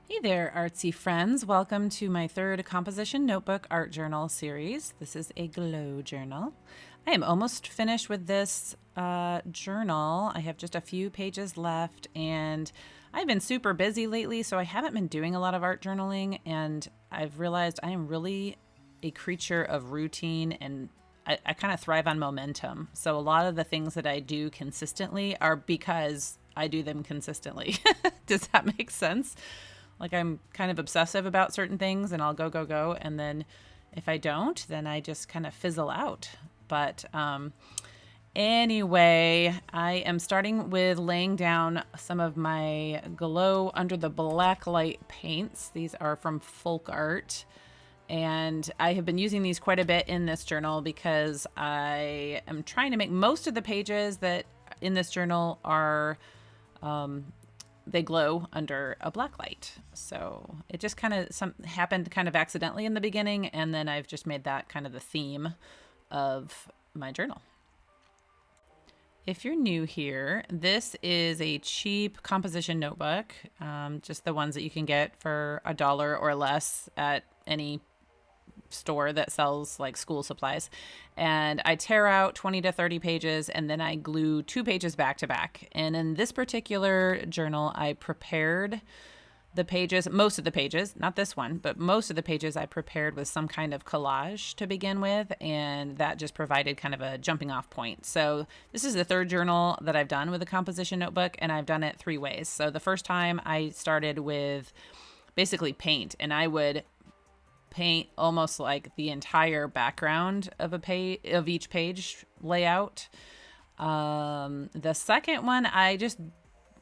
Hey there, artsy friends. Welcome to my third composition notebook art journal series. This is a glow journal. I am almost finished with this journal. I have just a few pages left, and I've been super busy lately, so I haven't been doing a lot of art journaling, and I've realized I am really a creature of routine, and I kind of thrive on momentum. So a lot of the things that I do consistently are because I do them consistently. Does that make sense? Like I'm kind of obsessive about certain things and I'll go. And then if I don't, then I just kind of fizzle out. But anyway, I am starting with laying down some of my glow under the black light paints. These are from Folk Art. And I have been using these quite a bit in this journal because I am trying to make most of the pages that in this journal are they glow under a black light. So it just kind of happened kind of accidentally in the beginning, and then I've just made that kind of the theme of my journal. If you're new here, this is a cheap composition notebook, just the ones that you can get for $1 or less at any store that sells like school supplies. And I tear out 20 to 30 pages and then I glue 2 pages back to back. And in this particular journal, I prepared the pages, most of the pages, not this one, but most of the pages I prepared with some kind of collage to begin with. And that just provided kind of a jumping off point. So this is the third journal that I've done with a composition notebook, and I've done it 3 ways. So the first time I started with basically paint, and I would paint almost like the entire background of a page of each page layout. The second one, I just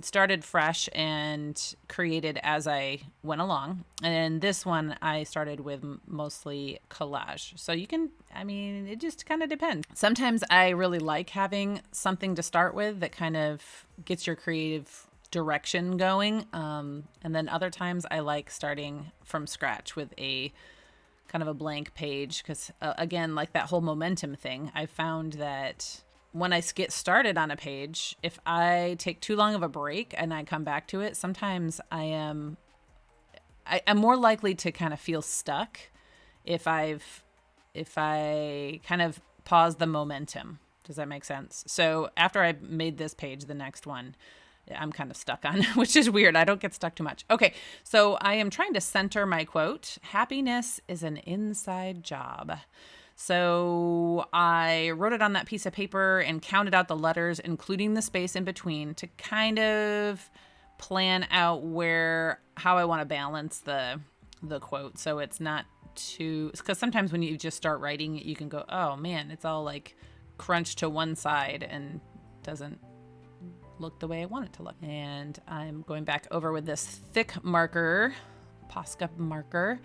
started fresh and created as I went along. And this one, I started with mostly collage. So you can, it just kind of depends. Sometimes I really like having something to start with that kind of gets your creative direction going. And then other times I like starting from scratch with a kind of a blank page because again, like that whole momentum thing, I found that when I get started on a page, if I take too long of a break and I come back to it, sometimes I'm more likely to kind of feel stuck if I kind of pause the momentum. Does that make sense? So after I made this page, the next one I'm kind of stuck on, which is weird. I don't get stuck too much. Okay, so I am trying to center my quote. Happiness is an inside job. So I wrote it on that piece of paper and counted out the letters, including the space in between, to kind of plan out how I want to balance the quote. So it's not too, because sometimes when you just start writing, you can go, oh man, it's all like crunched to one side and doesn't look the way I want it to look. And I'm going back over with this thick marker, Posca marker,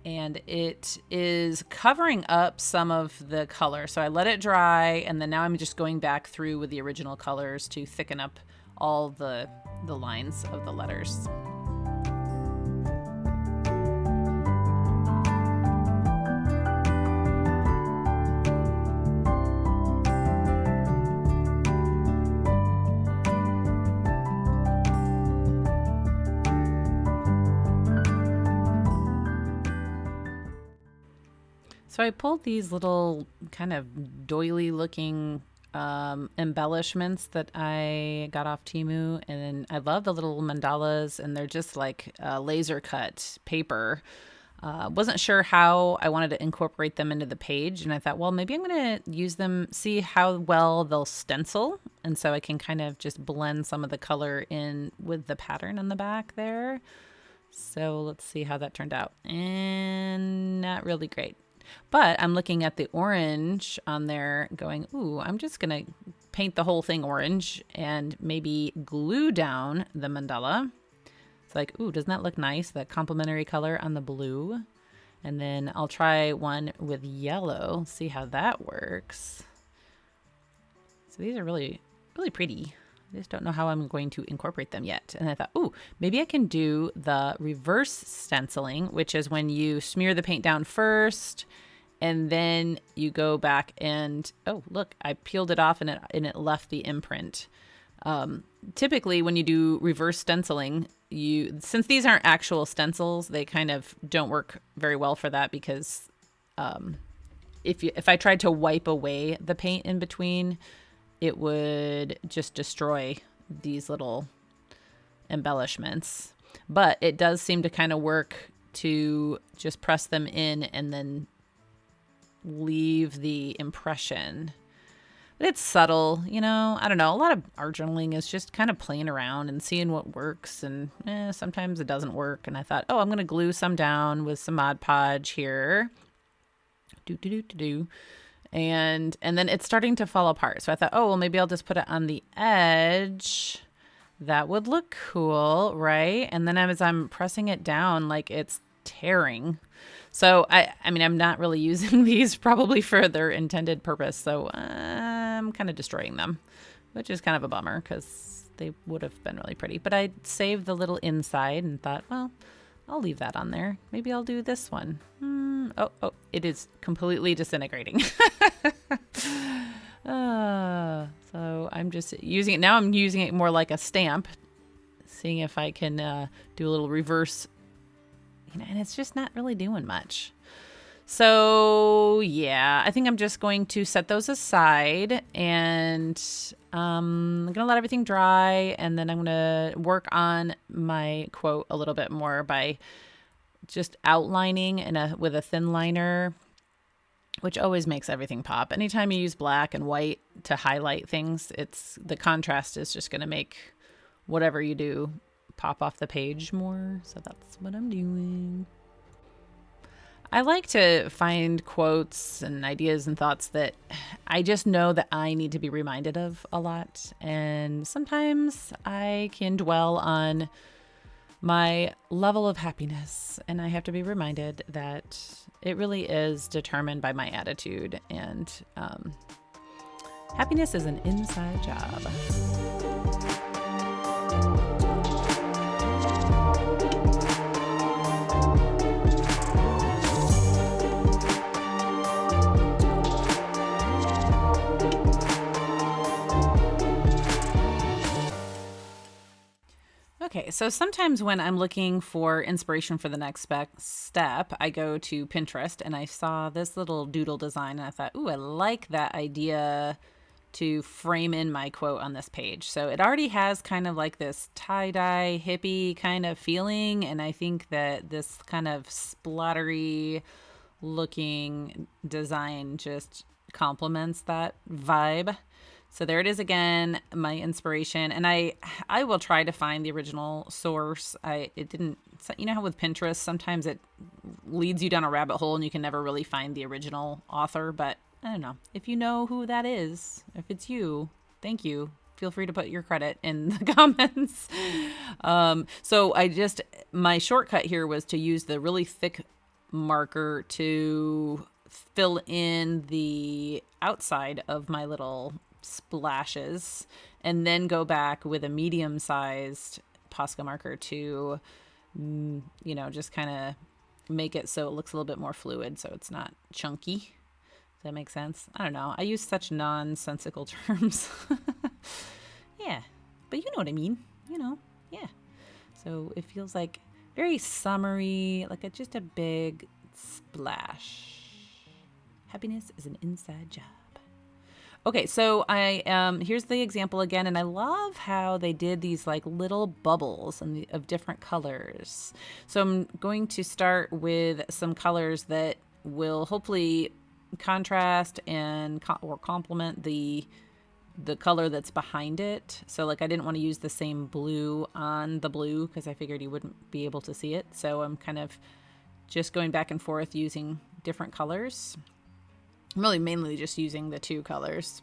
and it is covering up some of the color. So I let it dry, and then now I'm just going back through with the original colors to thicken up all the lines of the letters. So I pulled these little kind of doily looking embellishments that I got off Temu, and I love the little mandalas, and they're just like laser cut paper. Wasn't sure how I wanted to incorporate them into the page, and I thought, well, maybe I'm going to use them, see how well they'll stencil, and so I can kind of just blend some of the color in with the pattern on the back there. So let's see how that turned out. And not really great. But I'm looking at the orange on there going, ooh, I'm just going to paint the whole thing orange and maybe glue down the mandala. It's like, ooh, doesn't that look nice? That complementary color on the blue. And then I'll try one with yellow, see how that works. So these are really, really pretty. I just don't know how I'm going to incorporate them yet. And I thought, ooh, maybe I can do the reverse stenciling, which is when you smear the paint down first and then you go back and, oh, look, I peeled it off and it left the imprint. Typically when you do reverse stenciling, since these aren't actual stencils, they kind of don't work very well for that, because if I tried to wipe away the paint in between, it would just destroy these little embellishments. But it does seem to kind of work to just press them in and then leave the impression. But it's subtle, you know. I don't know. A lot of art journaling is just kind of playing around and seeing what works, and sometimes it doesn't work. And I thought, I'm going to glue some down with some Mod Podge here. And then it's starting to fall apart. So I thought, well, maybe I'll just put it on the edge. That would look cool, right? And then as I'm pressing it down, like, it's tearing. So I mean, I'm not really using these probably for their intended purpose. So I'm kind of destroying them, which is kind of a bummer because they would have been really pretty. But I saved the little inside and thought, well, I'll leave that on there. Maybe I'll do this one. Oh, it is completely disintegrating. So I'm just using it. Now I'm using it more like a stamp, seeing if I can do a little reverse, and it's just not really doing much. So yeah, I think I'm just going to set those aside, and I'm going to let everything dry, and then I'm going to work on my quote a little bit more by just outlining with a thin liner, which always makes everything pop. Anytime you use black and white to highlight things, the contrast is just going to make whatever you do pop off the page more. So that's what I'm doing. I like to find quotes and ideas and thoughts that I just know that I need to be reminded of a lot. And sometimes I can dwell on my level of happiness, and I have to be reminded that it really is determined by my attitude, and happiness is an inside job. Okay, so sometimes when I'm looking for inspiration for the next step, I go to Pinterest, and I saw this little doodle design, and I thought, ooh, I like that idea to frame in my quote on this page. So it already has kind of like this tie-dye hippie kind of feeling, and I think that this kind of splattery looking design just complements that vibe. So there it is again, my inspiration. And I will try to find the original source. It didn't, you know how with Pinterest, sometimes it leads you down a rabbit hole and you can never really find the original author. But I don't know. If you know who that is, if it's you, thank you. Feel free to put your credit in the comments. So my shortcut here was to use the really thick marker to fill in the outside of my little splashes, and then go back with a medium-sized Posca marker to, just kind of make it so it looks a little bit more fluid, so it's not chunky. Does that make sense? I don't know. I use such nonsensical terms. Yeah, but you know what I mean. Yeah. So it feels like very summery, like just a big splash. Happiness is an inside job. Okay, so here's the example again, and I love how they did these like little bubbles of different colors. So I'm going to start with some colors that will hopefully contrast and or complement the color that's behind it. So like I didn't want to use the same blue on the blue because I figured you wouldn't be able to see it. So I'm kind of just going back and forth using different colors. I'm really mainly just using the two colors,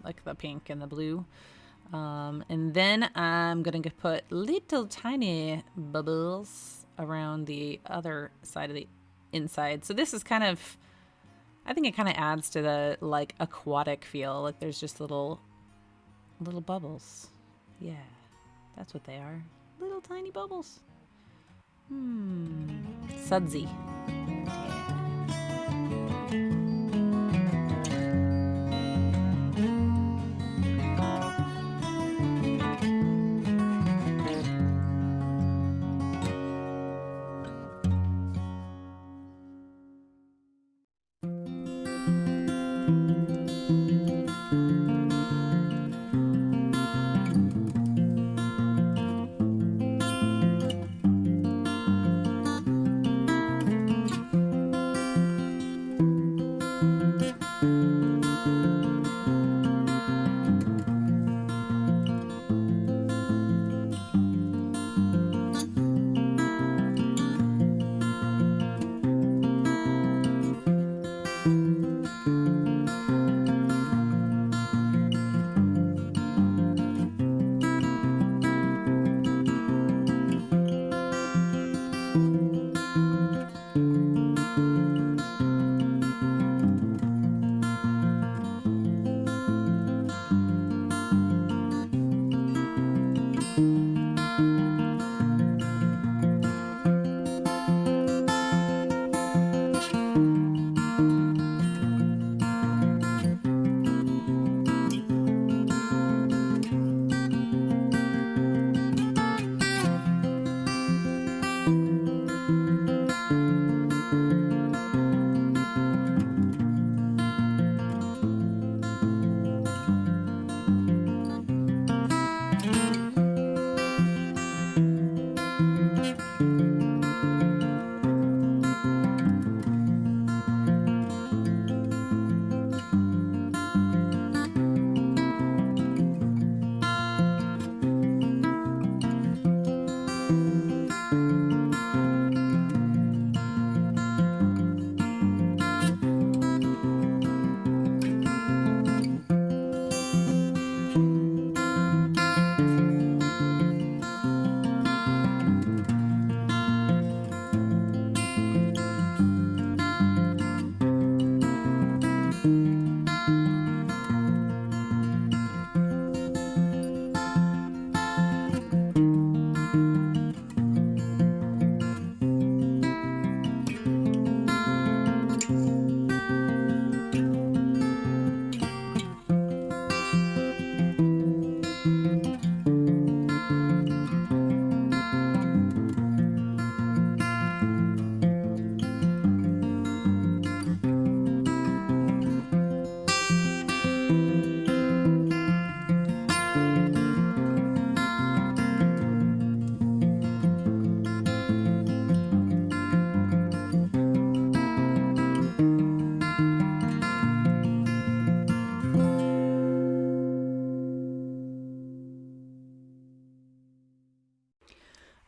like the pink and the blue. And then I'm going to put little tiny bubbles around the other side of the inside. So this is kind of, I think it kind of adds to the like aquatic feel. Like there's just little bubbles. Yeah, that's what they are. Little tiny bubbles. Sudsy. Yeah.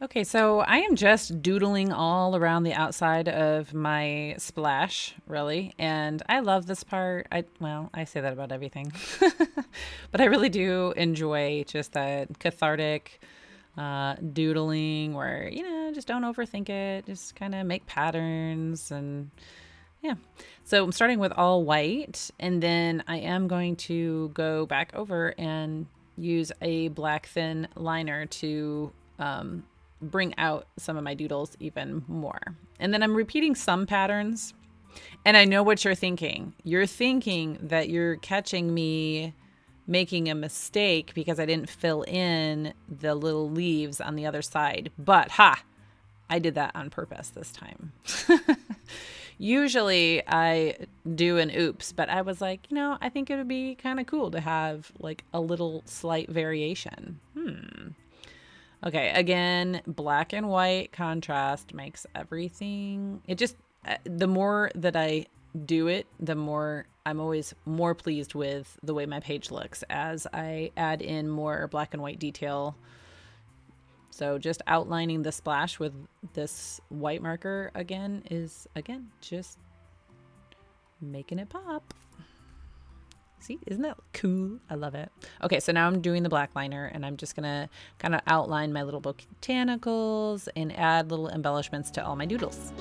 Okay, so I am just doodling all around the outside of my splash, really, and I love this part. I say that about everything, but I really do enjoy just that cathartic doodling where, just don't overthink it, just kind of make patterns and yeah. So I'm starting with all white, and then I am going to go back over and use a black thin liner to bring out some of my doodles even more. And then I'm repeating some patterns. And I know what you're thinking. You're thinking that you're catching me making a mistake because I didn't fill in the little leaves on the other side. But I did that on purpose this time. Usually I do an oops, but I was like, I think it would be kind of cool to have like a little slight variation. Okay, again, black and white contrast makes everything. It just, the more that I do it, the more I'm always more pleased with the way my page looks as I add in more black and white detail. So just outlining the splash with this white marker again is, just making it pop. See, isn't that cool? I love it. Okay, so now I'm doing the black liner, and I'm just gonna kind of outline my little botanicals and add little embellishments to all my doodles.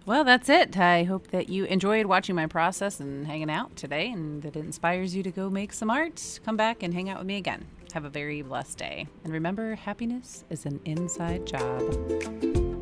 Well, that's it. I hope that you enjoyed watching my process and hanging out today, and that it inspires you to go make some art. Come back and hang out with me again. Have a very blessed day. And remember, happiness is an inside job.